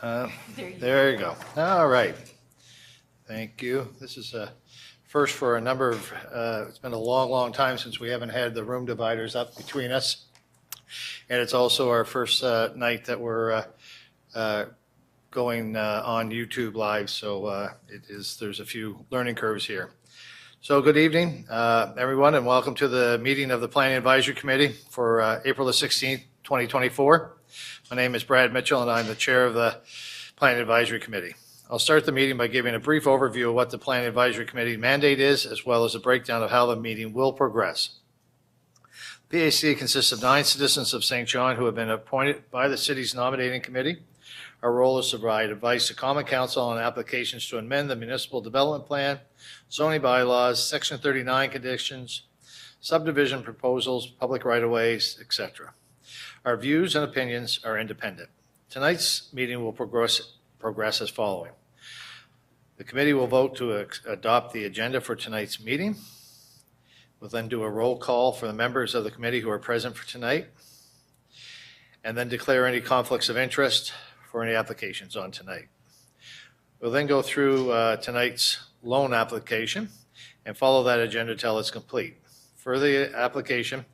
There you go. All right. Thank you. This is a first for a number of, it's been a long, long time since we haven't had the room dividers up between us. And it's also our first night that we're going on YouTube Live. So there's a few learning curves here. So good evening, everyone, and welcome to the meeting of the Planning Advisory Committee for April the 16th, 2024. My name is Brad Mitchell, and I'm the chair of the Planning Advisory Committee. I'll start the meeting by giving a brief overview of what the Planning Advisory Committee mandate is, as well as a breakdown of how the meeting will progress. PAC consists of 9 citizens of St. John who have been appointed by the city's nominating committee. Our role is to provide advice to Common Council on applications to amend the municipal development plan, zoning bylaws, Section 39 conditions, subdivision proposals, public right-of-ways, etc. Our views and opinions are independent. Tonight's meeting will progress as following. The committee will vote to adopt the agenda for tonight's meeting. We'll then do a roll call for the members of the committee who are present for tonight, and then declare any conflicts of interest for any applications on tonight. We'll then go through tonight's loan application and follow that agenda until it's complete. For the application,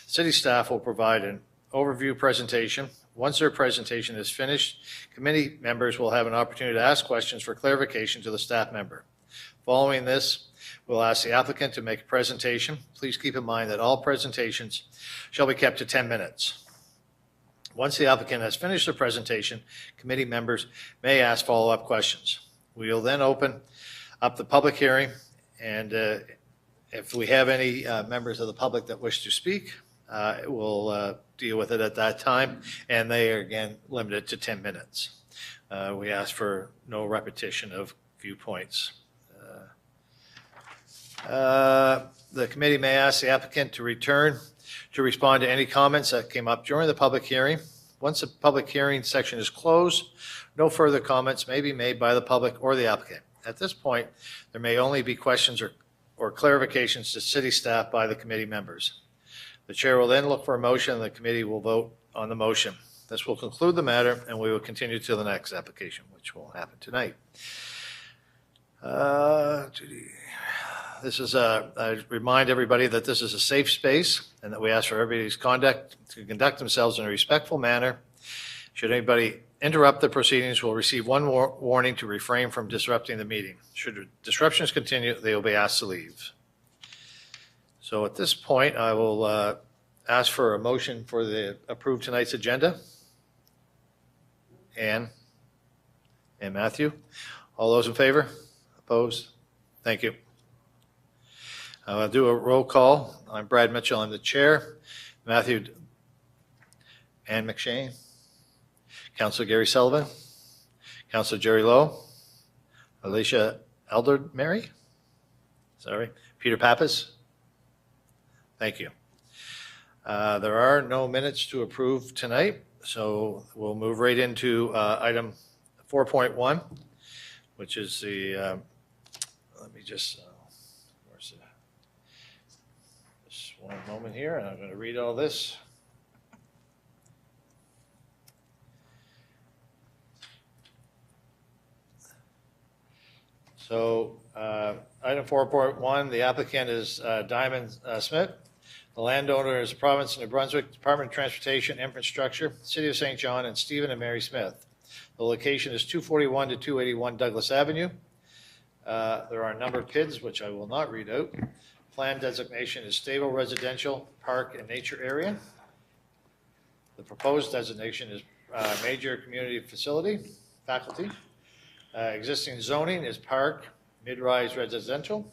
city staff will provide an overview presentation. Once their presentation is finished, committee members will have an opportunity to ask questions for clarification to the staff member. Following this, we'll ask the applicant to make a presentation. Please keep in mind that all presentations shall be kept to 10 minutes. Once the applicant has finished their presentation, committee members may ask follow-up questions. We will then open up the public hearing, and if we have any members of the public that wish to speak, we'll deal with it at that time, and they are again limited to 10 minutes. We ask for no repetition of viewpoints. The committee may ask the applicant to return to respond to any comments that came up during the public hearing. Once the public hearing section is closed, no further comments may be made by the public or the applicant. At this point, there may only be questions or clarifications to city staff by the committee members. The chair will then look for a motion, and the committee will vote on the motion. This will conclude the matter, and we will continue to the next application, which will happen tonight. I remind everybody that this is a safe space and that we ask for everybody's conduct to conduct themselves in a respectful manner. Should anybody interrupt the proceedings, will receive one warning to refrain from disrupting the meeting. Should disruptions continue, they will be asked to leave. So at this point, I will ask for a motion for the approve tonight's agenda. Ann and Matthew, all those in favor? Opposed? Thank you. I'll do a roll call. I'm Brad Mitchell, I'm the chair. Matthew, Ann McShane, Councilor Gary Sullivan, Councilor Jerry Lowe, Alicia Elder-Mary, Peter Pappas. Thank you. There are no minutes to approve tonight, so we'll move right into item 4.1, which is the, let me just, where's the, just one moment here, and I'm going to read all this. So item 4.1, the applicant is Diamond Smith. The landowner is the province of New Brunswick, Department of Transportation, Infrastructure, City of St. John, and Stephen and Mary Smith. The location is 241 to 281 Douglas Avenue. There are a number of PIDs, which I will not read out. Plan designation is stable residential, park, and nature area. The proposed designation is major community facility, faculty. Existing zoning is park, mid-rise residential,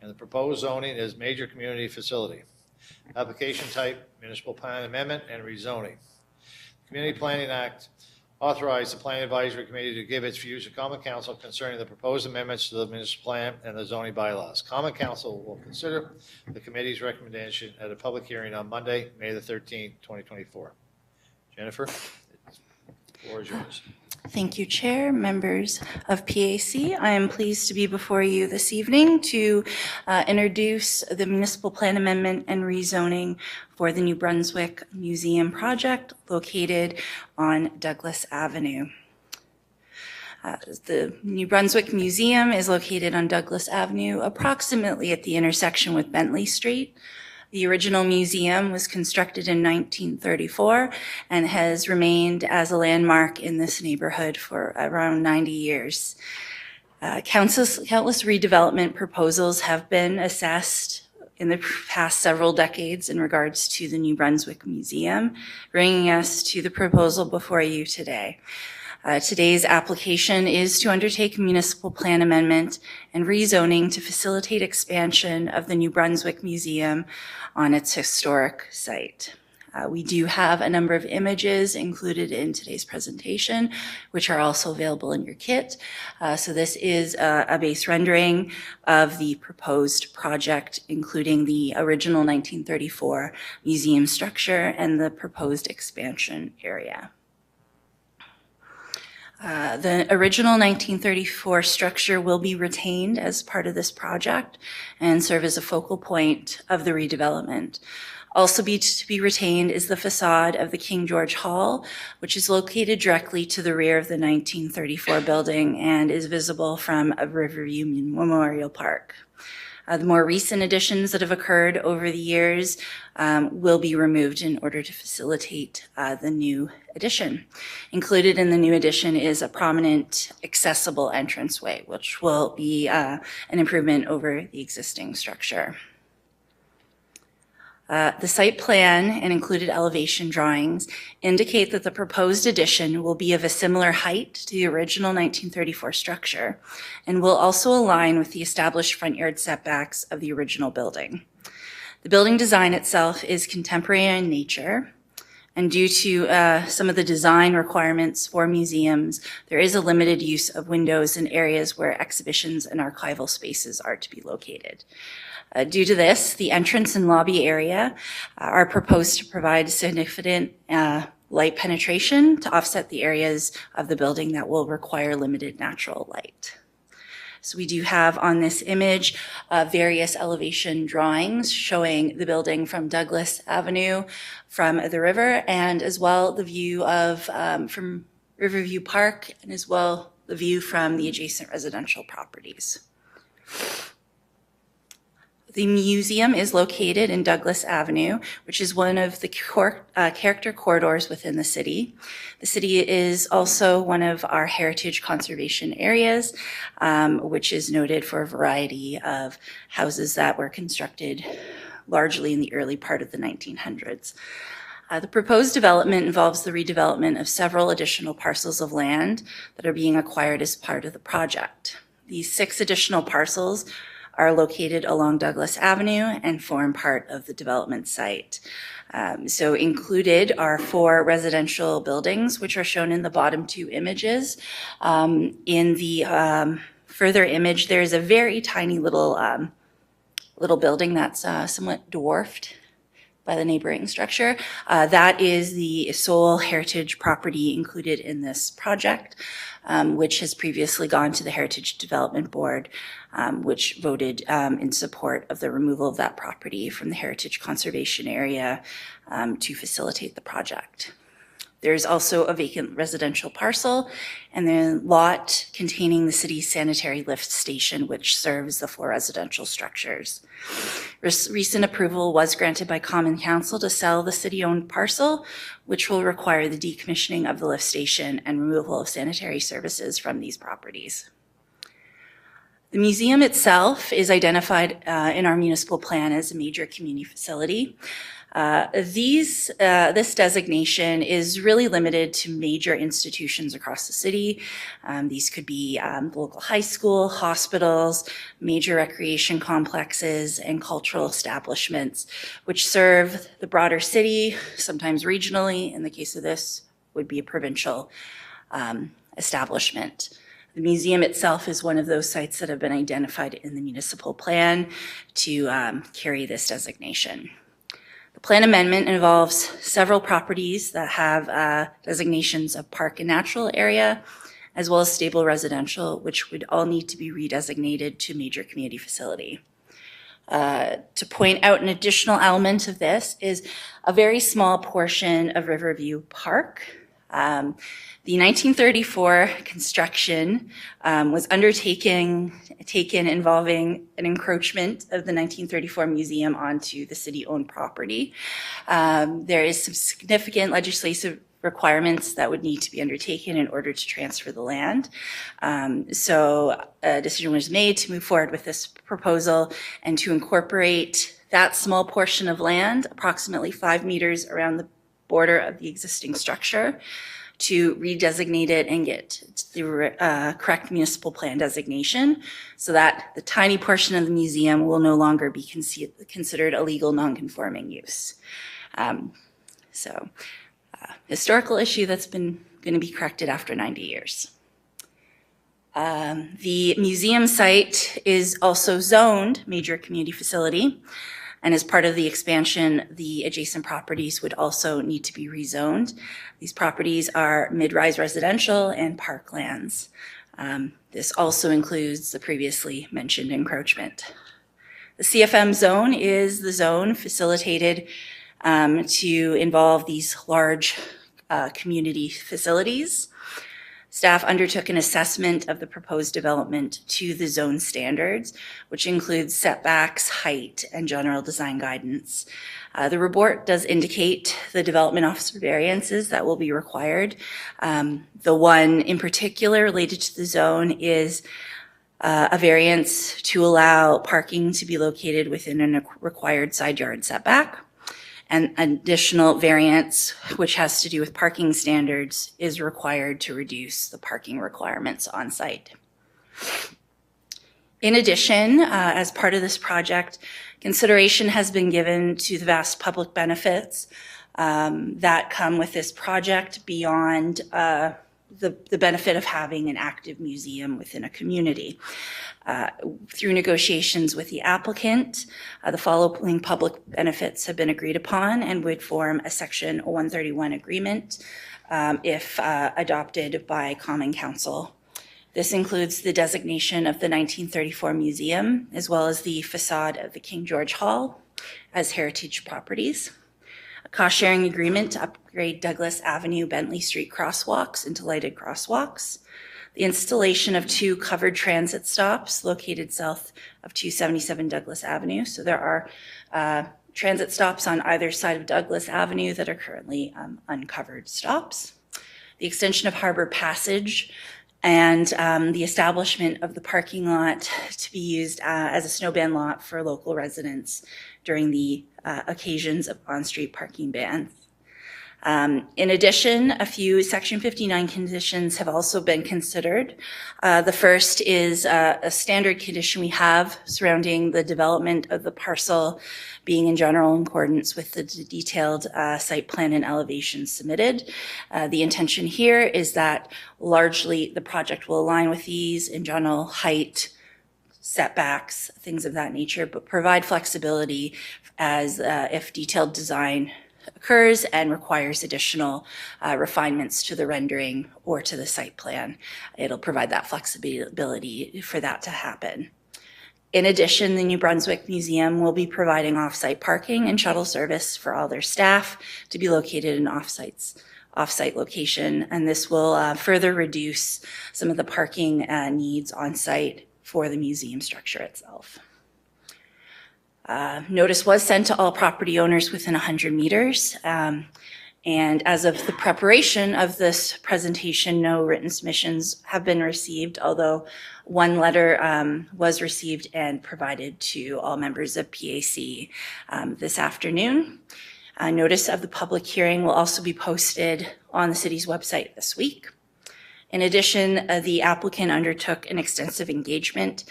and the proposed zoning is major community facility. Application type, municipal plan amendment and rezoning. The Community Planning Act authorized the Planning Advisory Committee to give its views to Common Council concerning the proposed amendments to the municipal plan and the zoning bylaws. Common Council will consider the committee's recommendation at a public hearing on Monday, May the 13th, 2024. Jennifer, the floor is yours. Thank you, Chair, members of PAC. I am pleased to be before you this evening to introduce the municipal plan amendment and rezoning for the New Brunswick Museum project located on Douglas Avenue. The New Brunswick Museum is located on Douglas Avenue, approximately at the intersection with Bentley Street. The original museum was constructed in 1934 and has remained as a landmark in this neighborhood for around 90 years. Countless redevelopment proposals have been assessed in the past several decades in regards to the New Brunswick Museum, bringing us to the proposal before you today. Today's application is to undertake a municipal plan amendment and rezoning to facilitate expansion of the New Brunswick Museum on its historic site. We do have a number of images included in today's presentation, which are also available in your kit. So this is a base rendering of the proposed project, including the original 1934 museum structure and the proposed expansion area. The original 1934 structure will be retained as part of this project and serve as a focal point of the redevelopment. Also to be retained is the facade of the King George Hall, which is located directly to the rear of the 1934 building and is visible from Riverview Memorial Park. The more recent additions that have occurred over the years will be removed in order to facilitate the new addition. Included in the new addition is a prominent accessible entranceway, which will be an improvement over the existing structure. The site plan and included elevation drawings indicate that the proposed addition will be of a similar height to the original 1934 structure and will also align with the established front yard setbacks of the original building. The building design itself is contemporary in nature, and due to some of the design requirements for museums, there is a limited use of windows in areas where exhibitions and archival spaces are to be located. Due to this, the entrance and lobby area are proposed to provide significant light penetration to offset the areas of the building that will require limited natural light. So we do have on this image various elevation drawings showing the building from Douglas Avenue from the river, and as well the view of from Riverview Park, and as well the view from the adjacent residential properties. The museum is located in Douglas Avenue, which is one of the character corridors within the city. The city is also one of our heritage conservation areas, which is noted for a variety of houses that were constructed largely in the early part of the 1900s. The proposed development involves the redevelopment of several additional parcels of land that are being acquired as part of the project. These 6 additional parcels are located along Douglas Avenue and form part of the development site. So included are 4 residential buildings, which are shown in the bottom 2 images. In the further image, there's a very tiny little building that's somewhat dwarfed by the neighboring structure. That is the sole heritage property included in this project, which has previously gone to the Heritage Development Board, which voted in support of the removal of that property from the Heritage Conservation Area to facilitate the project. There's also a vacant residential parcel and the lot containing the city's sanitary lift station, which serves the 4 residential structures. Recent approval was granted by Common Council to sell the city-owned parcel, which will require the decommissioning of the lift station and removal of sanitary services from these properties. The museum itself is identified in our municipal plan as a major community facility. This designation is really limited to major institutions across the city. These could be the local high school, hospitals, major recreation complexes, and cultural establishments, which serve the broader city, sometimes regionally. In the case of this, would be a provincial establishment. The museum itself is one of those sites that have been identified in the municipal plan to carry this designation. The plan amendment involves several properties that have designations of park and natural area, as well as stable residential, which would all need to be redesignated to major community facility. To point out an additional element of this is a very small portion of Riverview Park The 1934 construction was taken involving an encroachment of the 1934 museum onto the city-owned property. There is some significant legislative requirements that would need to be undertaken in order to transfer the land. So a decision was made to move forward with this proposal and to incorporate that small portion of land, approximately 5 meters around the border of the existing structure, to redesignate it and get the correct municipal plan designation so that the tiny portion of the museum will no longer be considered a legal non-conforming use. Historical issue that's been going to be corrected after 90 years. The museum site is also zoned major community facility, and as part of the expansion, the adjacent properties would also need to be rezoned. These properties are mid-rise residential and parklands. This also includes the previously mentioned encroachment. The CFM zone is the zone facilitated to involve these large community facilities. Staff undertook an assessment of the proposed development to the zone standards, which includes setbacks, height, and general design guidance. The report does indicate the development officer variances that will be required. The one in particular related to the zone is a variance to allow parking to be located within a required side yard setback. An additional variance, which has to do with parking standards, is required to reduce the parking requirements on site. In addition, as part of this project, consideration has been given to the vast public benefits that come with this project beyond the benefit of having an active museum within a community. Through negotiations with the applicant, the following public benefits have been agreed upon and would form a Section 131 agreement if adopted by Common Council. This includes the designation of the 1934 museum, as well as the facade of the King George Hall as heritage properties. A cost-sharing agreement to upgrade Douglas Avenue, Bentley Street crosswalks into lighted crosswalks. The installation of 2 covered transit stops located south of 277 Douglas Avenue. So there are transit stops on either side of Douglas Avenue that are currently uncovered stops. The extension of Harbor Passage and the establishment of the parking lot to be used as a snowban lot for local residents during the occasions of on-street parking bans. In addition, a few Section 59 conditions have also been considered. The first is a standard condition we have surrounding the development of the parcel being in general accordance with the detailed site plan and elevation submitted. The intention here is that largely the project will align with these in general height, setbacks, things of that nature, but provide flexibility as if detailed design occurs and requires additional refinements to the rendering or to the site plan. It'll provide that flexibility for that to happen. In addition, the New Brunswick Museum will be providing off-site parking and shuttle service for all their staff to be located in off-site location, and this will further reduce some of the parking needs on site for the museum structure itself. Notice was sent to all property owners within 100 meters. And as of the preparation of this presentation, no written submissions have been received, although one letter was received and provided to all members of PAC this afternoon. Notice of the public hearing will also be posted on the city's website this week. In addition, the applicant undertook an extensive engagement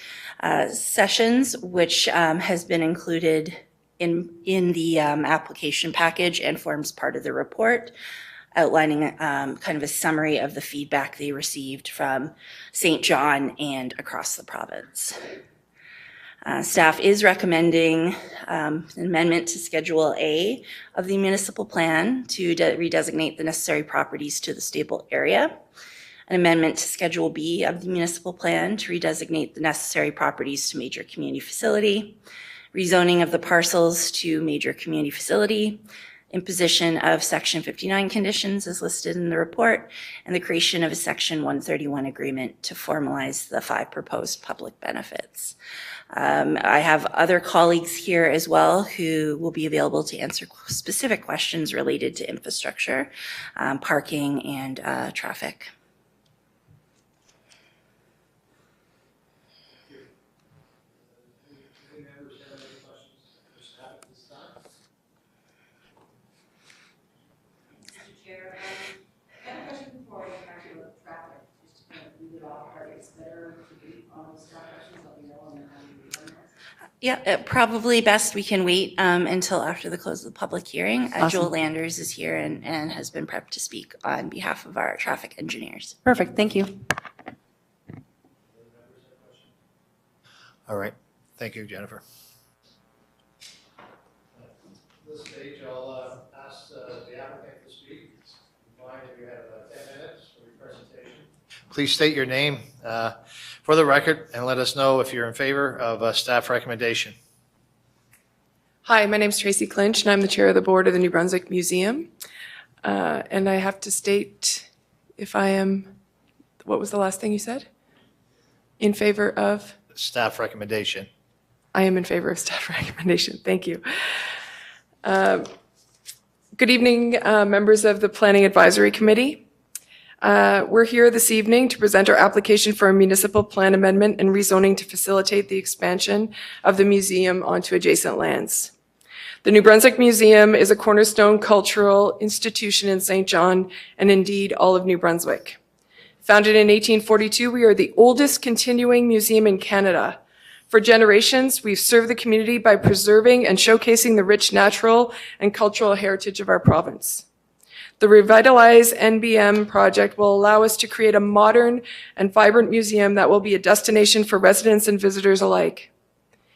sessions, which has been included in the application package and forms part of the report, outlining kind of a summary of the feedback they received from St. John and across the province. Staff is recommending an amendment to Schedule A of the municipal plan to redesignate the necessary properties to the stable area. An amendment to Schedule B of the municipal plan to redesignate the necessary properties to major community facility, rezoning of the parcels to major community facility, imposition of Section 59 conditions as listed in the report, and the creation of a Section 131 agreement to formalize the 5 proposed public benefits. I have other colleagues here as well who will be available to answer specific questions related to infrastructure, parking, and traffic. Yeah, probably best we can wait until after the close of the public hearing. Awesome. Joel Landers is here and has been prepped to speak on behalf of our traffic engineers. Perfect, thank you. All right. Thank you, Jennifer. At this stage, I'll ask the applicant to speak. Fine, if you have 10 minutes for your presentation. Please state your name for the record and let us know if you're in favor of a staff recommendation. Hi, my name is Tracy Clinch, and I'm the chair of the board of the New Brunswick Museum. And I have to state if I am, what was the last thing you said? In favor of? Staff recommendation. I am in favor of staff recommendation. Thank you. Good evening, members of the Planning Advisory Committee. We're here this evening to present our application for a municipal plan amendment and rezoning to facilitate the expansion of the museum onto adjacent lands. The New Brunswick Museum is a cornerstone cultural institution in St. John and indeed all of New Brunswick. Founded in 1842, we are the oldest continuing museum in Canada. For generations, we've served the community by preserving and showcasing the rich natural and cultural heritage of our province. The Revitalize NBM project will allow us to create a modern and vibrant museum that will be a destination for residents and visitors alike.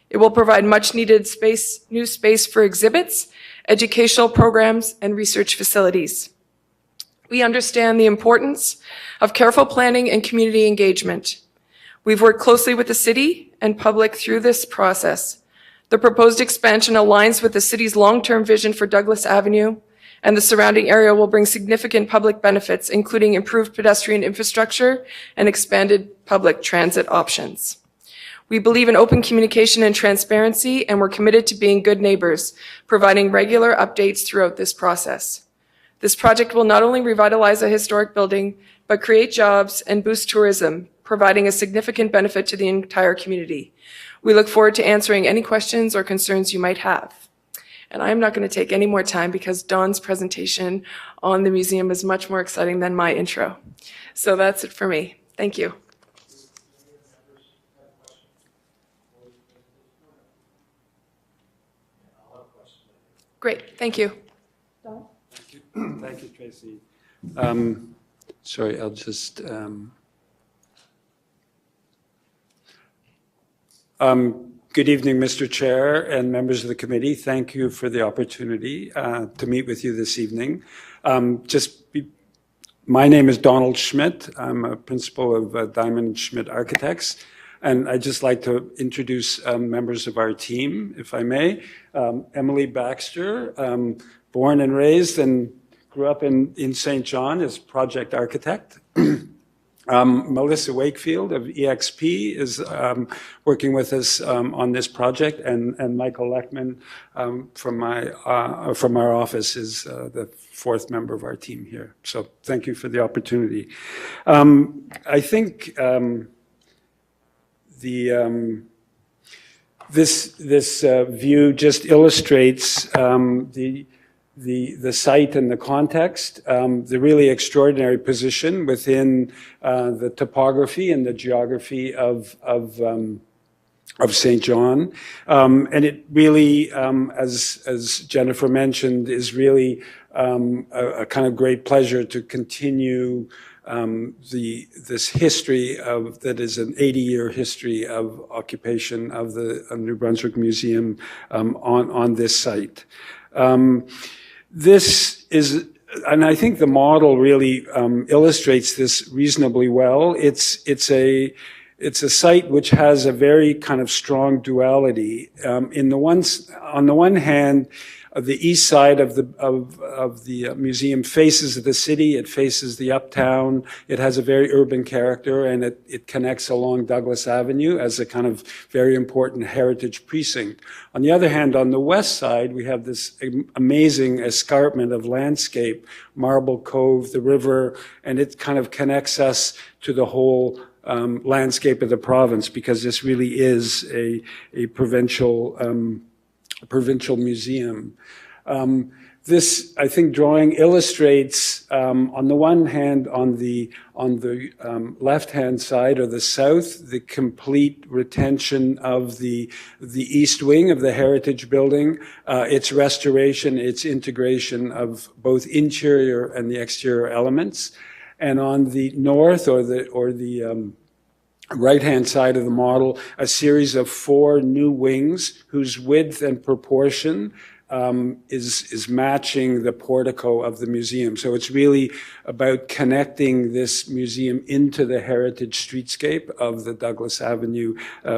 It will provide much needed space, new space for exhibits, educational programs, and research facilities. We understand the importance of careful planning and community engagement. We've worked closely with the city and public through this process. The proposed expansion aligns with the city's long-term vision for Douglas Avenue, and the surrounding area will bring significant public benefits, including improved pedestrian infrastructure and expanded public transit options. We believe in open communication and transparency, and we're committed to being good neighbors, providing regular updates throughout this process. This project will not only revitalize a historic building, but create jobs and boost tourism, providing a significant benefit to the entire community. We look forward to answering any questions or concerns you might have. And I'm not going to take any more time because Dawn's presentation on the museum is much more exciting than my intro. So that's it for me. Thank you. Great, thank you. Thank you, Tracy. Sorry, I'll just... Good evening, Mr. Chair and members of the committee. Thank you for the opportunity to meet with you this evening. My name is Donald Schmidt. I'm a principal of Diamond Schmidt Architects. And I'd just like to introduce members of our team, if I may. Emily Baxter, born and raised and grew up in St. John as project architect. Melissa Wakefield of EXP is working with us on this project, and Michael Leckman from our office is the fourth member of our team here. So thank you for the opportunity. I think this view just illustrates the site and the context, the really extraordinary position within the topography and the geography of St. John. And it really, as Jennifer mentioned, is really a kind of great pleasure to continue this history that is an 80-year history of occupation of the New Brunswick Museum on this site. This is, and I think the model really illustrates this reasonably well. It's a site which has a very kind of strong duality. On the one hand, The east side of the museum faces the city. It faces the uptown. It has a very urban character, and it connects along Douglas Avenue as a kind of very important heritage precinct. On the other hand, on the west side, we have this amazing escarpment of landscape, Marble Cove, the river, and it kind of connects us to the whole landscape of the province, because this really is a provincial museum. This, I think, drawing illustrates, on the one hand, on the left-hand side or the south, the complete retention of the east wing of the Heritage Building, its restoration, its integration of both interior and the exterior elements. And on the north or the right-hand side of the model, a series of 4 new wings whose width and proportion is matching the portico of the museum. So it's really about connecting this museum into the heritage streetscape of the Douglas Avenue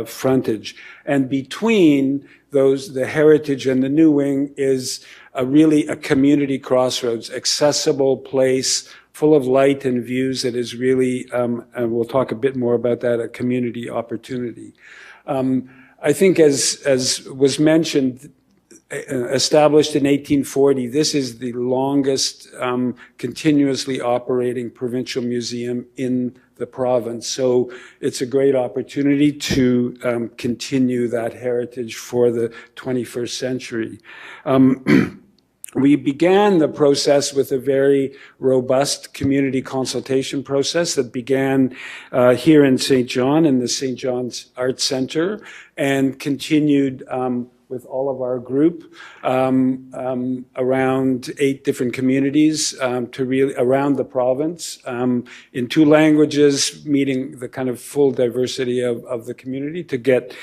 frontage. And between those, the heritage and the new wing, is really a community crossroads, accessible place, full of light and views that is really, and we'll talk a bit more about that, a community opportunity. I think as was mentioned, established in 1840, this is the longest continuously operating provincial museum in the province. So it's a great opportunity to continue that heritage for the 21st century. We began the process with a very robust community consultation process that began here in St. John, in the St. John's Arts Centre, and continued with all of our group around 8 different communities around the province in 2 languages, meeting the kind of full diversity of the community to get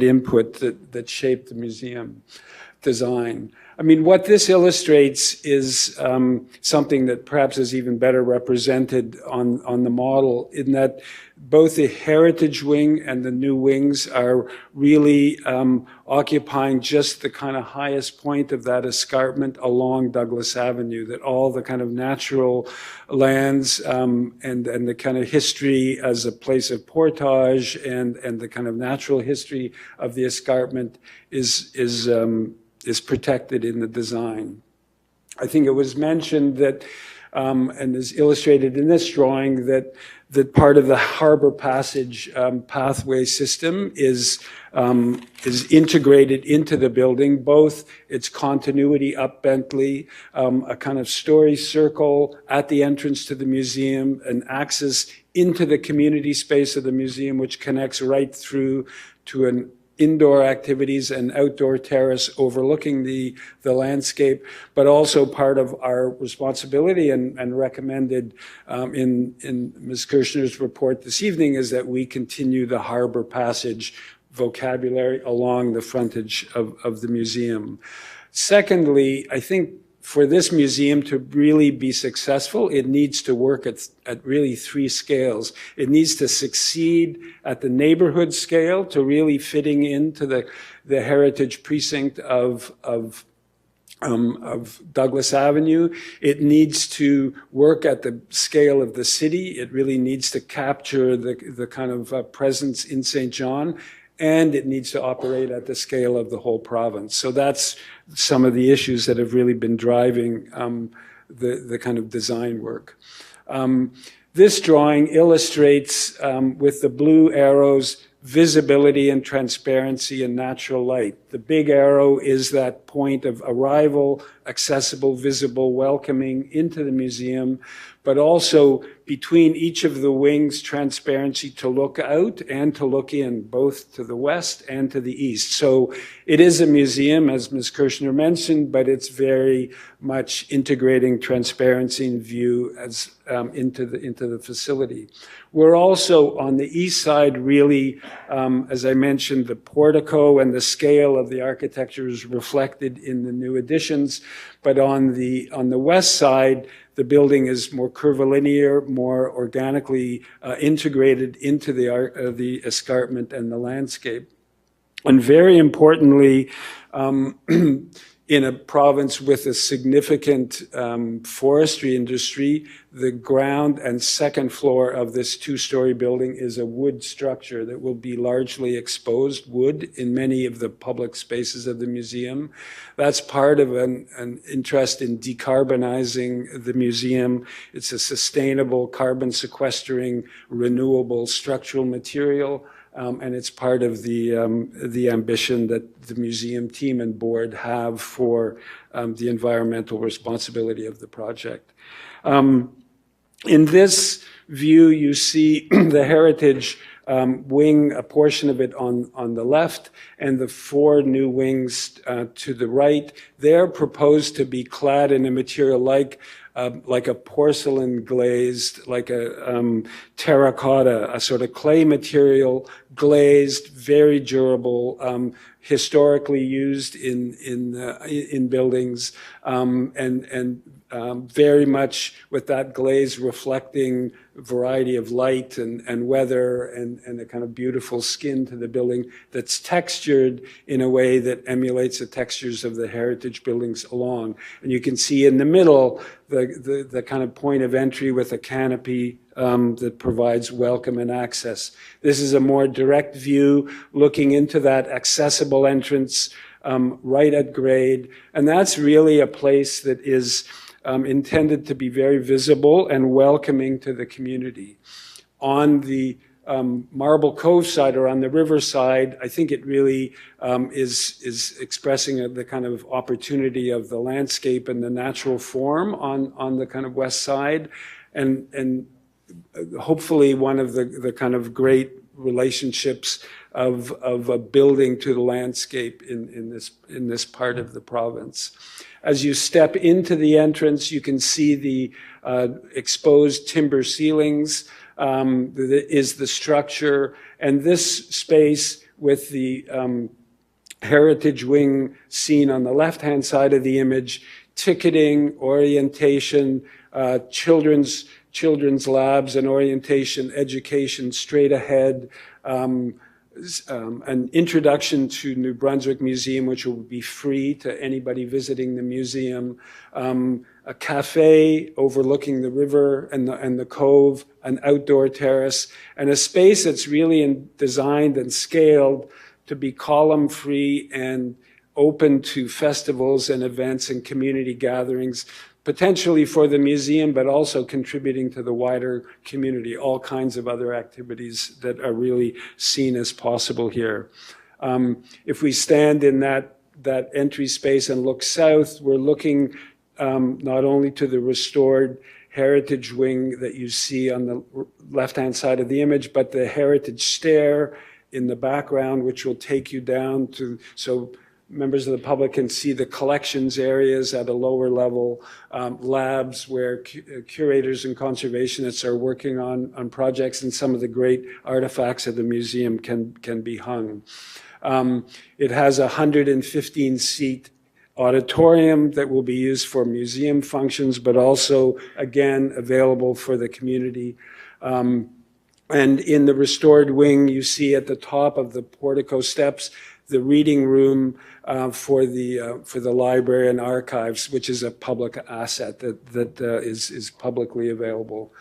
input that shaped the museum design. I mean, what this illustrates is something that perhaps is even better represented on the model, in that both the heritage wing and the new wings are really occupying just the kind of highest point of that escarpment along Douglas Avenue, that all the kind of natural lands and the kind of history as a place of portage and the kind of natural history of the escarpment is protected in the design. I think it was mentioned that, and is illustrated in this drawing, that part of the Harbor Passage pathway system is integrated into the building, both its continuity up Bentley, a kind of story circle at the entrance to the museum, an access into the community space of the museum, which connects right through to an indoor activities and outdoor terrace overlooking the landscape, but also part of our responsibility and recommended in Ms. Kirshner's report this evening is that we continue the Harbor Passage vocabulary along the frontage of the museum. Secondly, I think for this museum to really be successful, it needs to work at really 3 scales. It needs to succeed at the neighborhood scale, to really fitting into the heritage precinct of Douglas Avenue. It needs to work at the scale of the city. It really needs to capture the kind of presence in St. John. And it needs to operate at the scale of the whole province. So that's some of the issues that have really been driving the kind of design work. This drawing illustrates with the blue arrows visibility and transparency and natural light. The big arrow is that point of arrival, accessible, visible, welcoming into the museum, but also between each of the wings, transparency to look out and to look in, both to the west and to the east. So it is a museum, as Ms. Kirshner mentioned, but it's very much integrating transparency and view as into the facility. We're also on the east side really, as I mentioned, the portico and the scale of the architecture is reflected in the new additions. But on the west side, the building is more curvilinear, more organically integrated into the escarpment and the landscape. And very importantly, in a province with a significant forestry industry, the ground and second floor of this two-story building is a wood structure that will be largely exposed wood in many of the public spaces of the museum. That's part of an interest in decarbonizing the museum. It's a sustainable, carbon sequestering, renewable structural material. And it's part of the ambition that the museum team and board have for the environmental responsibility of the project. In this view, you see the heritage wing, a portion of it on the left, and the 4 new wings to the right. They're proposed to be clad in a material like a porcelain glazed, like a terracotta, a sort of clay material, glazed, very durable, historically used in buildings, and very much with that glaze reflecting a variety of light and weather and a kind of beautiful skin to the building that's textured in a way that emulates the textures of the heritage buildings along. And you can see in the middle the kind of point of entry with a canopy that provides welcome and access. This is a more direct view looking into that accessible entrance right at grade. And that's really a place that is intended to be very visible and welcoming to the community. On the Marble Cove side or on the river side, I think it really is expressing the kind of opportunity of the landscape and the natural form on the kind of west side, and hopefully one of the kind of great relationships of a building to the landscape in this part of the province. As you step into the entrance, you can see the exposed timber ceilings is the structure, and this space with the heritage wing seen on the left-hand side of the image, ticketing, orientation, children's labs and orientation, education straight ahead, an introduction to New Brunswick Museum, which will be free to anybody visiting the museum, a cafe overlooking the river and the cove, an outdoor terrace, and a space that's really designed and scaled to be column-free and open to festivals and events and community gatherings, potentially for the museum, but also contributing to the wider community, all kinds of other activities that are really seen as possible here. If we stand in that entry space and look south, we're looking not only to the restored heritage wing that you see on the left-hand side of the image, but the heritage stair in the background, which will take you down to, so members of the public can see the collections areas at a lower level, labs where curators and conservationists are working on projects, and some of the great artifacts of the museum can be hung. It has a 115-seat auditorium that will be used for museum functions, but also, again, available for the community. And in the restored wing, you see at the top of the portico steps, the reading room for the library and archives, which is a public asset that is publicly available.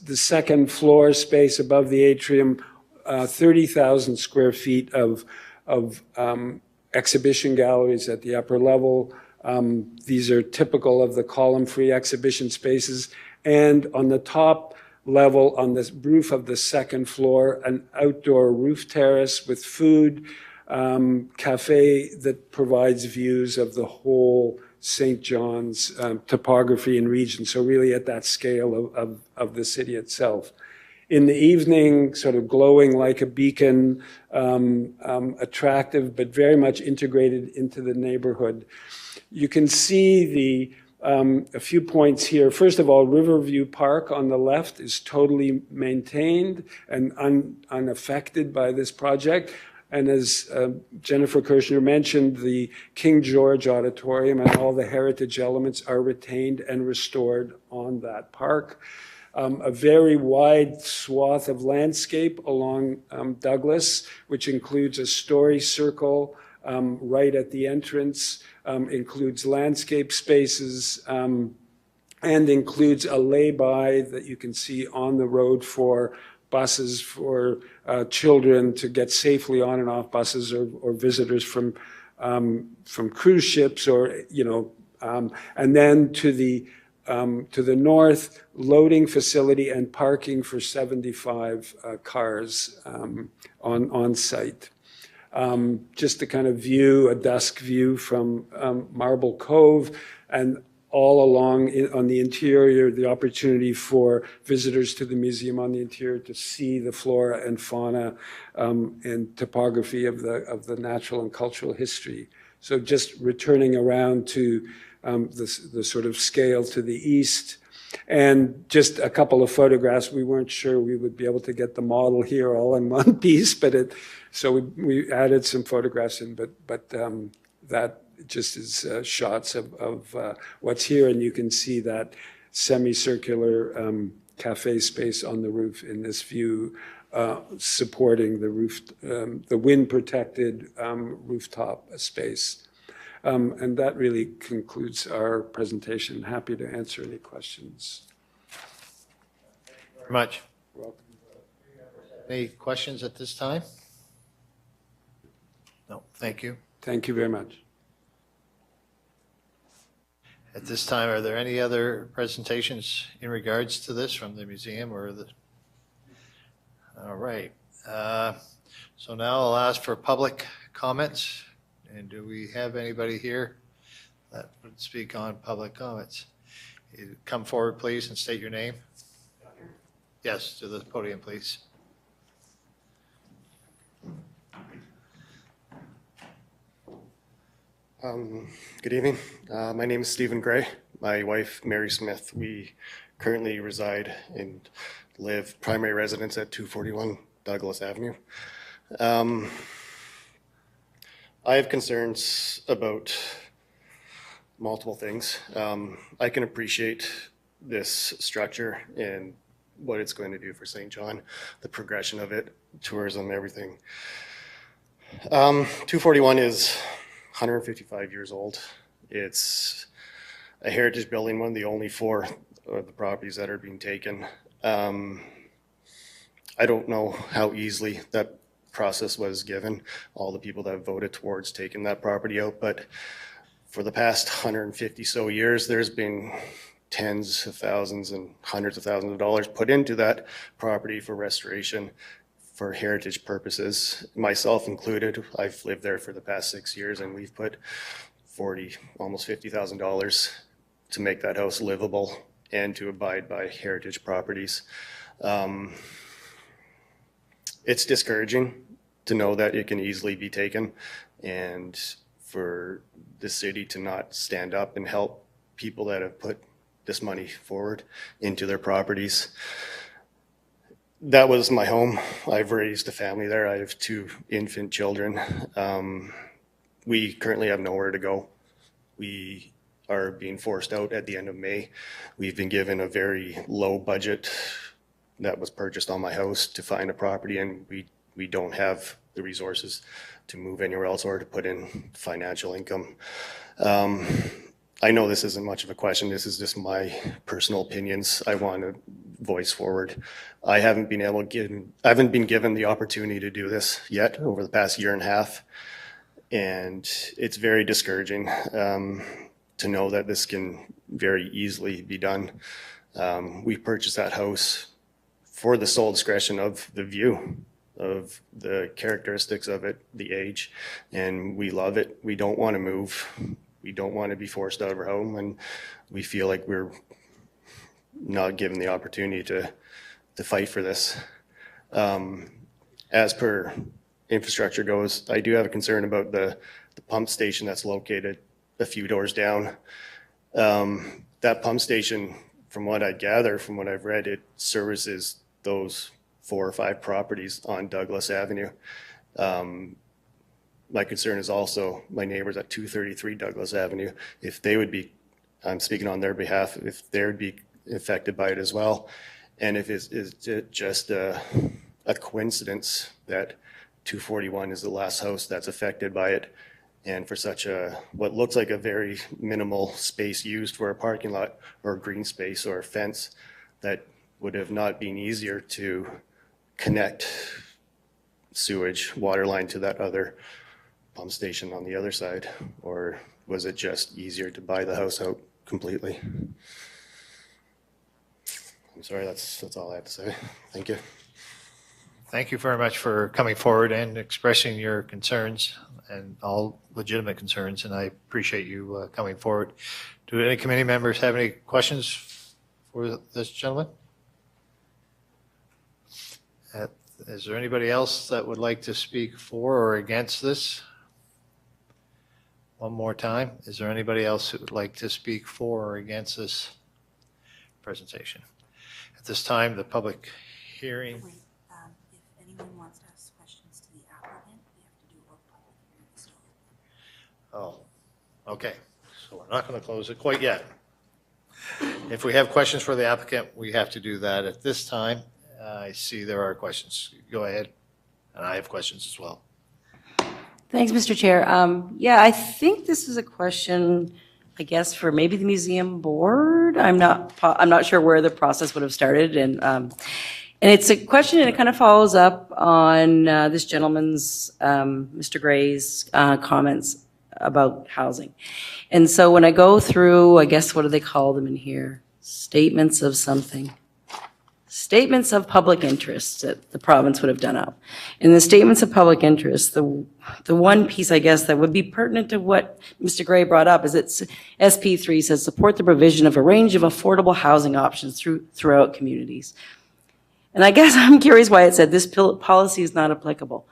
The second floor space above the atrium, 30,000 square feet of exhibition galleries at the upper level. These are typical of the column-free exhibition spaces. And on the top level, on the roof of the second floor, an outdoor roof terrace with food, cafe that provides views of the whole St. John's topography and region, so really at that scale of the city itself. In the evening, sort of glowing like a beacon, attractive, but very much integrated into the neighborhood. You can see a few points here. First of all, Riverview Park on the left is totally maintained and unaffected by this project. And as Jennifer Kirshner mentioned, the King George Auditorium and all the heritage elements are retained and restored on that park. A very wide swath of landscape along Douglas, which includes a story circle right at the entrance, includes landscape spaces, and includes a lay-by that you can see on the road for buses for children to get safely on and off buses, or visitors from cruise ships, or, and then to the north, loading facility and parking for 75 cars on site. Just a kind of view, a dusk view from Marble Cove, and all along on the interior, the opportunity for visitors to the museum on the interior to see the flora and fauna and topography of the natural and cultural history. So just returning around to the sort of scale to the east, and just a couple of photographs. We weren't sure we would be able to get the model here all in one piece, but so we added some photographs in, but that just is shots of what's here, and you can see that semicircular cafe space on the roof in this view, supporting the roof, the wind-protected rooftop space. And that really concludes our presentation. Happy to answer any questions. Very much. You're welcome. Any questions at this time? No, thank you. Thank you very much. At this time, are there any other presentations in regards to this from the museum or the? All right. So now I'll ask for public comments. And do we have anybody here that would speak on public comments? You come forward, please, and state your name. Yes, to the podium, please. Good evening. My name is Stephen Gray. My wife, Mary Smith. We currently reside and live primary residence at 241 Douglas Avenue. I have concerns about multiple things. I can appreciate this structure and what it's going to do for St. John, the progression of it, tourism, everything. 241 is 155 years old. It's a heritage building, one of the only 4 of the properties that are being taken. I don't know how easily that process was given, all the people that voted towards taking that property out, but for the past 150 so years, there's been tens of thousands and hundreds of thousands of dollars put into that property for restoration, for heritage purposes, myself included. I've lived there for the past 6 years, and we've put almost $50,000 to make that house livable and to abide by heritage properties. It's discouraging to know that it can easily be taken, and for the city to not stand up and help people that have put this money forward into their properties. That was my home. I've raised a family there. I have 2 infant children. We currently have nowhere to go. We are being forced out at the end of May. We've been given a very low budget that was purchased on my house to find a property, and we don't have the resources to move anywhere else or to put in financial income. I know this isn't much of a question. This is just my personal opinions I want to voice forward. I haven't been given the opportunity to do this yet over the past year and a half, and it's very discouraging to know that this can very easily be done. We purchased that house for the sole discretion of the view, of the characteristics of it, the age, and we love it. We don't want to move. We don't want to be forced out of our home, and we feel like we're not given the opportunity to fight for this. As per infrastructure goes, I do have a concern about the pump station that's located a few doors down. That pump station, from what I gather, from what I've read, it services those 4 or 5 properties on Douglas Avenue. My concern is also my neighbors at 233 Douglas Avenue, if they would be, I'm speaking on their behalf, if they would be affected by it as well. And if it's just a coincidence that 241 is the last house that's affected by it, And for such a, what looks like a very minimal space used for a parking lot or green space or a fence, that would have not been easier to connect sewage water line to that other pump station on the other side? Or was it just easier to buy the house out completely? I'm sorry, that's all I have to say. Thank you. Thank you very much for coming forward and expressing your concerns, and all legitimate concerns, and I appreciate you coming forward. Do any committee members have any questions for this gentleman? Is there anybody else that would like to speak for or against this? One more time, is there anybody else who would like to speak for or against this presentation? At this time, the public hearing. Wait, if anyone wants to ask questions to the applicant, we have to do a public hearing still. Oh, okay. So we're not going to close it quite yet. If we have questions for the applicant, we have to do that at this time. I see there are questions. Go ahead. And I have questions as well. Thanks, Mr. Chair. Yeah, I think this is a question, I guess, for maybe the museum board. I'm not sure where the process would have started, and it's a question, and it kind of follows up on this gentleman's, Mr. Gray's comments about housing. And so when I go through, I guess, what do they call them in here? Statements of something. Statements of public interest that the province would have done up. In the statements of public interest, the one piece, I guess, that would be pertinent to what Mr. Gray brought up is it's SP3 says support the provision of a range of affordable housing options throughout communities. And I guess I'm curious why it said this policy is not applicable.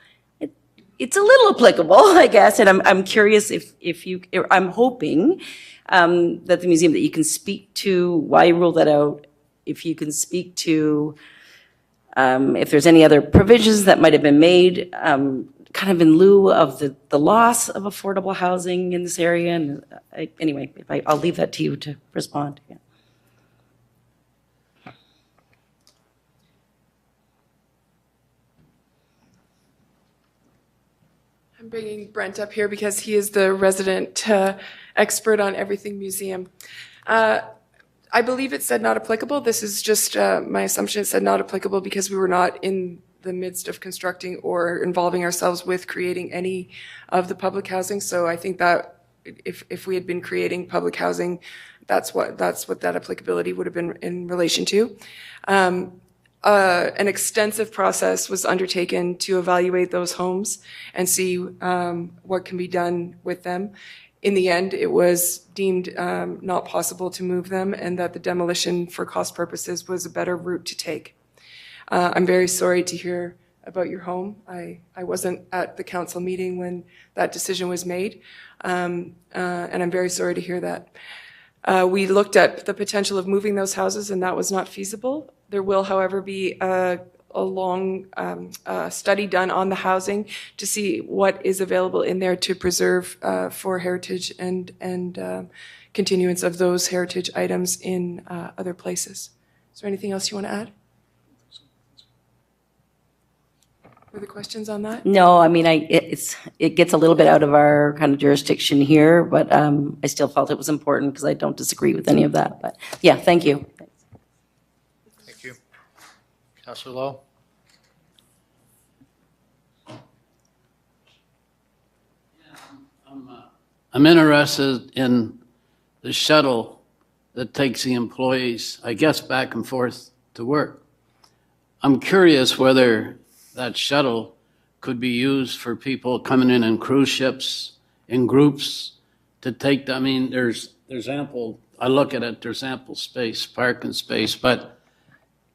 It's a little applicable, I guess, and I'm curious if you, I'm hoping that the museum, that you can speak to why you ruled that out, if you can speak to if there's any other provisions that might have been made kind of in lieu of the loss of affordable housing in this area. And anyway, I'll leave that to you to respond. Yeah. I'm bringing Brent up here because he is the resident expert on everything museum. I believe it said not applicable. This is just my assumption. It said not applicable because we were not in the midst of constructing or involving ourselves with creating any of the public housing. So I think that if we had been creating public housing, that's what that applicability would have been in relation to. An extensive process was undertaken to evaluate those homes and see what can be done with them. In the end, it was deemed not possible to move them, and that the demolition for cost purposes was a better route to take. I'm very sorry to hear about your home. I wasn't at the council meeting when that decision was made, and I'm very sorry to hear that. We looked at the potential of moving those houses, and that was not feasible. There will, however, be a long study done on the housing to see what is available in there to preserve for heritage and continuance of those heritage items in other places. Is there anything else you want to add? Further questions on that? No, I mean, it gets a little bit out of our kind of jurisdiction here, but I still felt it was important because I don't disagree with any of that. But yeah, thank you. Thank you. Councilor Lowe? I'm interested in the shuttle that takes the employees, I guess, back and forth to work. I'm curious whether that shuttle could be used for people coming in cruise ships, in groups, to take them. I mean, there's ample, I look at it, there's ample space, parking space, but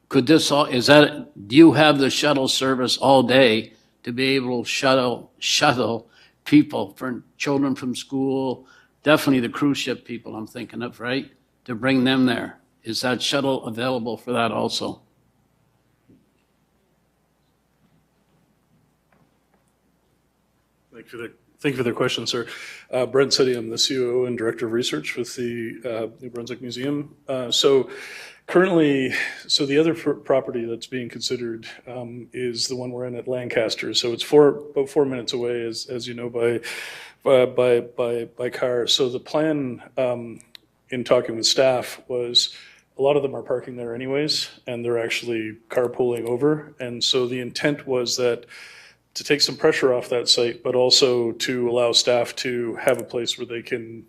could this all, do you have the shuttle service all day to be able to shuttle people, for children from school, definitely the cruise ship people I'm thinking of, right? To bring them there. Is that shuttle available for that also? Thank you for the question, sir. Brent City, I'm the COO and Director of Research with the New Brunswick Museum. So Currently, so the other property that's being considered is the one we're in at Lancaster. So it's about 4 minutes away, as you know, by car. So the plan in talking with staff was a lot of them are parking there anyways, and they're actually carpooling over. And so the intent was that to take some pressure off that site, but also to allow staff to have a place where they can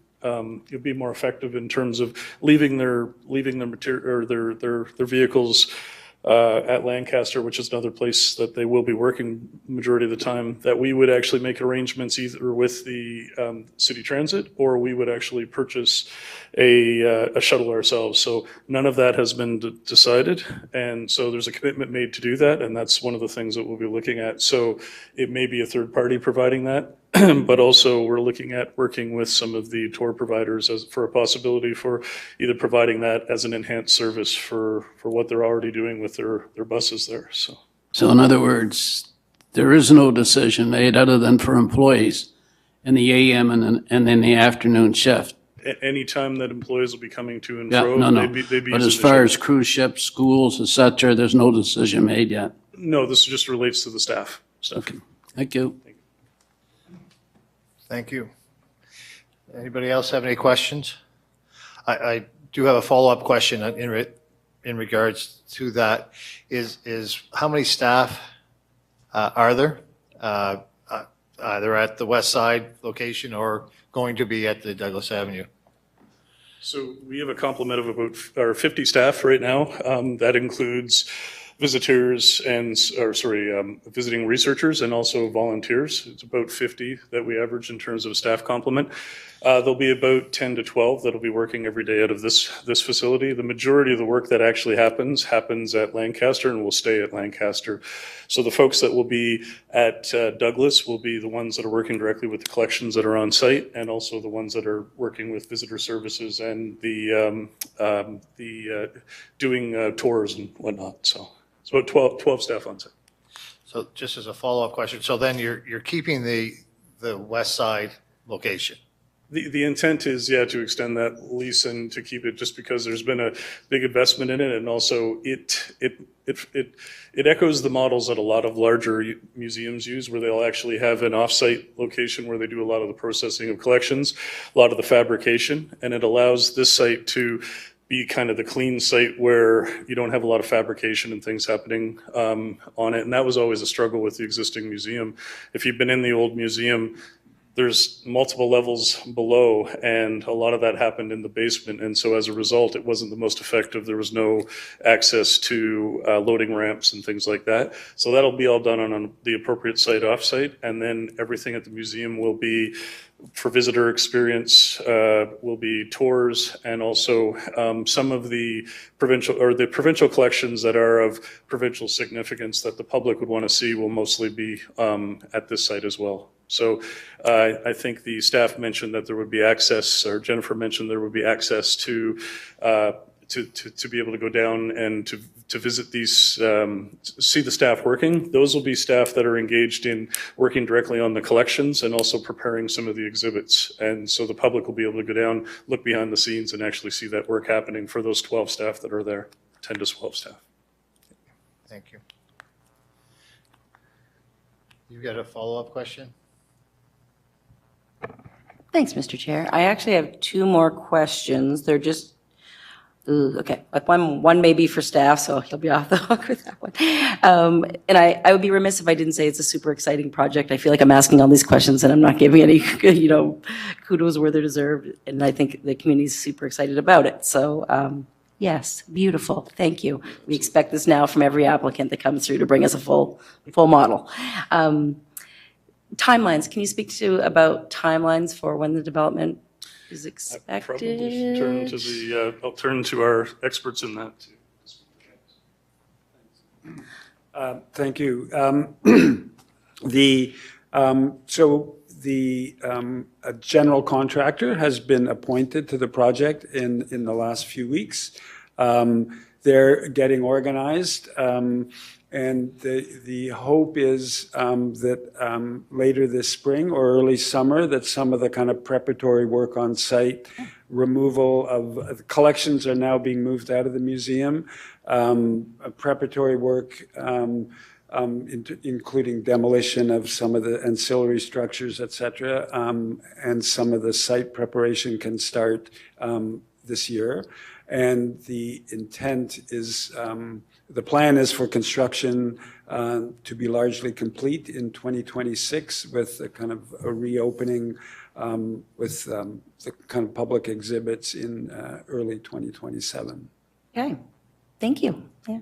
be more effective in terms of leaving their material or their vehicles at Lancaster, which is another place that they will be working majority of the time, that we would actually make arrangements either with the city transit, or we would actually purchase a shuttle ourselves. So none of that has been decided. And so there's a commitment made to do that. And that's one of the things that we'll be looking at. So it may be a third party providing that, but also we're looking at working with some of the tour providers for a possibility for either providing that as an enhanced service for what they're already doing with their buses there. So in other words, there is no decision made other than for employees in the AM and in the afternoon shift. Any time that employees will be coming to and Yeah, fro, no. they'd be But using as the far shuttle. as cruise ships, schools, et cetera, there's no decision made yet. No, this just relates to the staff. Okay, thank you. Thank you. Anybody else have any questions? I do have a follow-up question in regards to that. Is how many staff are there, either at the West Side location or going to be at the Douglas Avenue? So we have a complement of about 50 staff right now. That includes visitors and, visiting researchers and also volunteers. It's about 50 that we average in terms of staff complement. There'll be about 10 to 12 that'll be working every day out of this facility. The majority of the work that actually happens at Lancaster and will stay at Lancaster. So the folks that will be at Douglas will be the ones that are working directly with the collections that are on site, and also the ones that are working with visitor services and the doing tours and whatnot. So it's about 12 staff on site. So just as a follow-up question, so then you're keeping the West Side location? The intent is, to extend that lease and to keep it, just because there's been a big investment in it, and also it echoes the models that a lot of larger museums use, where they'll actually have an off-site location where they do a lot of the processing of collections, a lot of the fabrication, and it allows this site to be kind of the clean site where you don't have a lot of fabrication and things happening on it. And that was always a struggle with the existing museum. If you've been in the old museum, there's multiple levels below, and a lot of that happened in the basement. And so as a result, it wasn't the most effective. There was no access to loading ramps and things like that. So that'll be all done on the appropriate site off-site. And then everything at the museum will be, for visitor experience, will be tours, and also some of the provincial collections that are of provincial significance that the public would want to see will mostly be at this site as well. So I think the staff mentioned that there would be access, or Jennifer mentioned there would be access to be able to go down and to visit these, see the staff working. Those will be staff that are engaged in working directly on the collections and also preparing some of the exhibits. And so the public will be able to go down, look behind the scenes, and actually see that work happening for those 12 staff that are there, 10 to 12 staff. Thank you. You got a follow-up question? Thanks, Mr. Chair. I actually have two more questions. They're just, okay, like one may be for staff, so he'll be off the hook with that one. And I would be remiss if I didn't say it's a super exciting project. I feel like I'm asking all these questions and I'm not giving any, kudos where they're deserved. And I think the community's super excited about it. So, yes, beautiful. Thank you. We expect this now from every applicant that comes through to bring us a full model. Timelines, can you speak about timelines for when the development is expected? I'll turn to our experts in that too. Thank you. A general contractor has been appointed to the project in the last few weeks. they're getting organized. And the hope is that later this spring or early summer, that some of the kind of preparatory work on site, removal of collections are now being moved out of the museum, preparatory work, including demolition of some of the ancillary structures, et cetera, and some of the site preparation can start this year. And the intent is, the plan is for construction to be largely complete in 2026 with a kind of a reopening with the kind of public exhibits in early 2027. Okay, thank you. Yeah.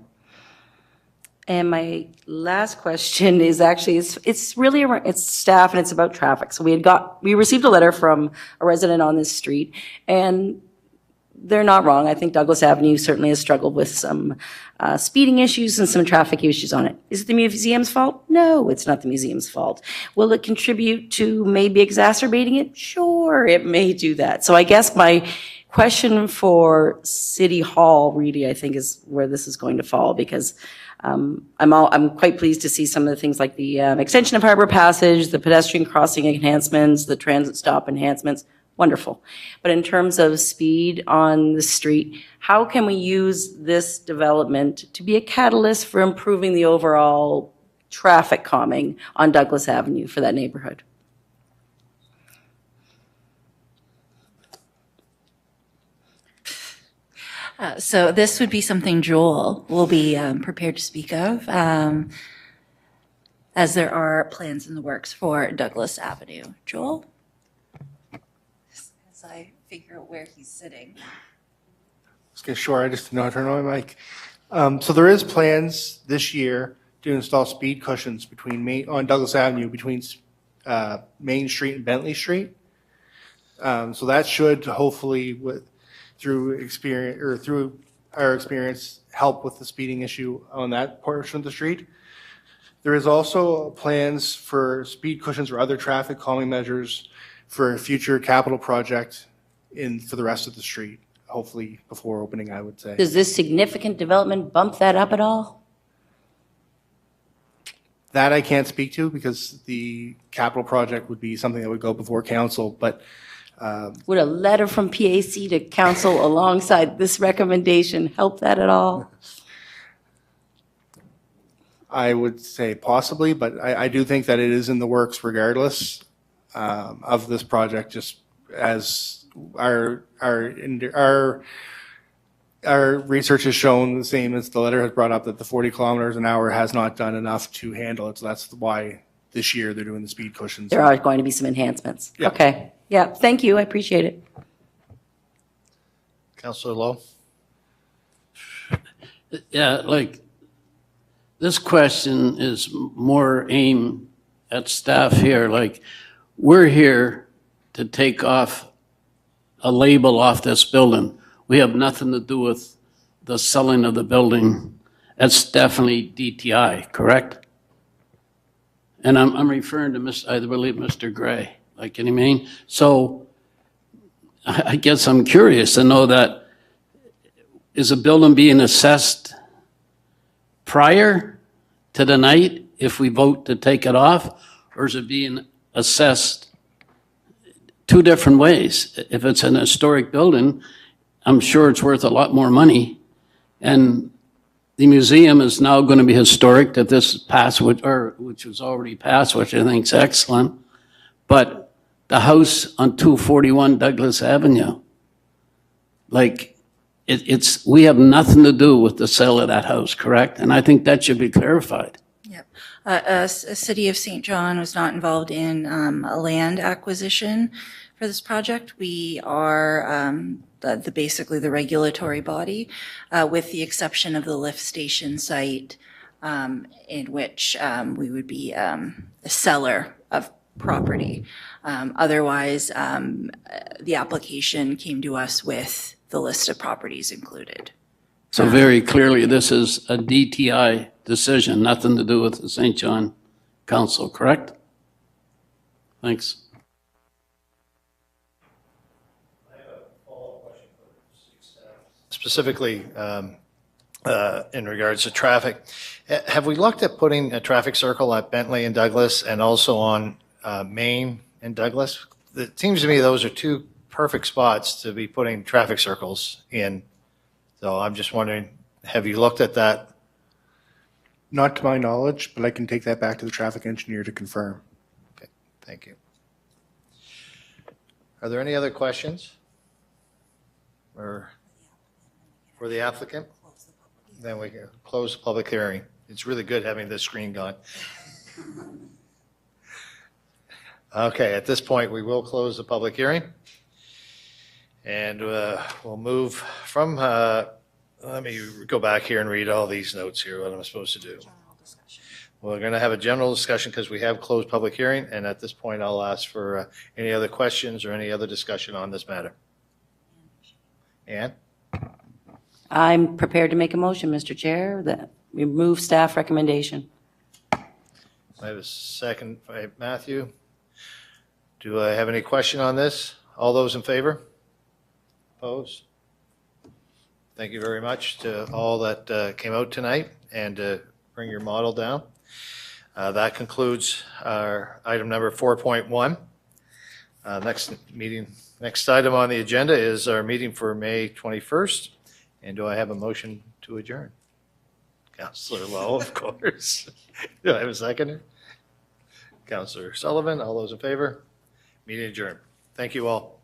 And my last question is actually, it's really, it's staff and it's about traffic. So we received a letter from a resident on this street, and they're not wrong. I think Douglas Avenue certainly has struggled with some speeding issues and some traffic issues on it. Is it the museum's fault? No, it's not the museum's fault. Will it contribute to maybe exacerbating it? Sure, it may do that. So I guess my question for City Hall really, I think, is where this is going to fall, because I'm quite pleased to see some of the things like the extension of Harbor Passage, the pedestrian crossing enhancements, the transit stop enhancements. Wonderful. But in terms of speed on the street, how can we use this development to be a catalyst for improving the overall traffic calming on Douglas Avenue for that neighborhood? So this would be something Joel will be prepared to speak of, as there are plans in the works for Douglas Avenue. Joel? As I figure out where he's sitting. Okay, sure. I just didn't know how to turn on my mic. So there is plans this year to install speed cushions on Douglas Avenue between Main Street and Bentley Street. So that should hopefully, through our experience, help with the speeding issue on that portion of the street. There is also plans for speed cushions or other traffic calming measures for a future capital project for the rest of the street, hopefully before opening, I would say. Does this significant development bump that up at all? That I can't speak to because the capital project would be something that would go before council, but Would a letter from PAC to council alongside this recommendation help that at all? I would say possibly, but I do think that it is in the works regardless of this project, just as our research has shown, the same as the letter has brought up, that the 40 kilometers an hour has not done enough to handle it. So that's why this year they're doing the speed cushions. There are going to be some enhancements. Yeah. Okay. Yeah, thank you. I appreciate it. Councillor Lowe? Yeah, like, this question is more aimed at staff here. Like, we're here to take off a label off this building. We have nothing to do with the selling of the building. That's definitely DTI, correct? And I'm referring to I believe Mr. Gray, like, you know what I mean? So I guess I'm curious to know that, is a building being assessed prior to the night if we vote to take it off, or is it being assessed two different ways? If it's an historic building, I'm sure it's worth a lot more money, and the museum is now going to be historic, that this passed, which was already passed, which I think is excellent. But the house on 241 Douglas Avenue, like, we have nothing to do with the sale of that house, correct? And I think that should be clarified. Yep. City of St. John was not involved in a land acquisition for this project. We are basically the regulatory body, with the exception of the lift station site, in which we would be the seller of property. Otherwise, the application came to us with the list of properties included. So very clearly, this is a DTI decision, nothing to do with the St. John Council, correct? Thanks. Specifically, in regards to traffic. Have we looked at putting a traffic circle at Bentley and Douglas and also on Main and Douglas? It seems to me those are two perfect spots to be putting traffic circles in. So I'm just wondering, have you looked at that? Not to my knowledge, but I can take that back to the traffic engineer to confirm. Okay, thank you. Are there any other questions? Or for the applicant? Then we can close the public hearing. It's really good having this screen gone. Okay, at this point, we will close the public hearing. And we'll move from, let me go back here and read all these notes here, what I'm supposed to do. We're going to have a general discussion because we have closed public hearing. And at this point, I'll ask for any other questions or any other discussion on this matter. Ann? I'm prepared to make a motion, Mr. Chair, that we move staff recommendation. I have a second by Matthew. Do I have any question on this? All those in favor? Opposed? Thank you very much to all that came out tonight and bring your model down. That concludes our item number 4.1. Next item on the agenda is our meeting for May 21st. And do I have a motion to adjourn? Councillor Lowe, of course. Do I have a seconder? Councillor Sullivan, all those in favor? Meeting adjourned. Thank you all.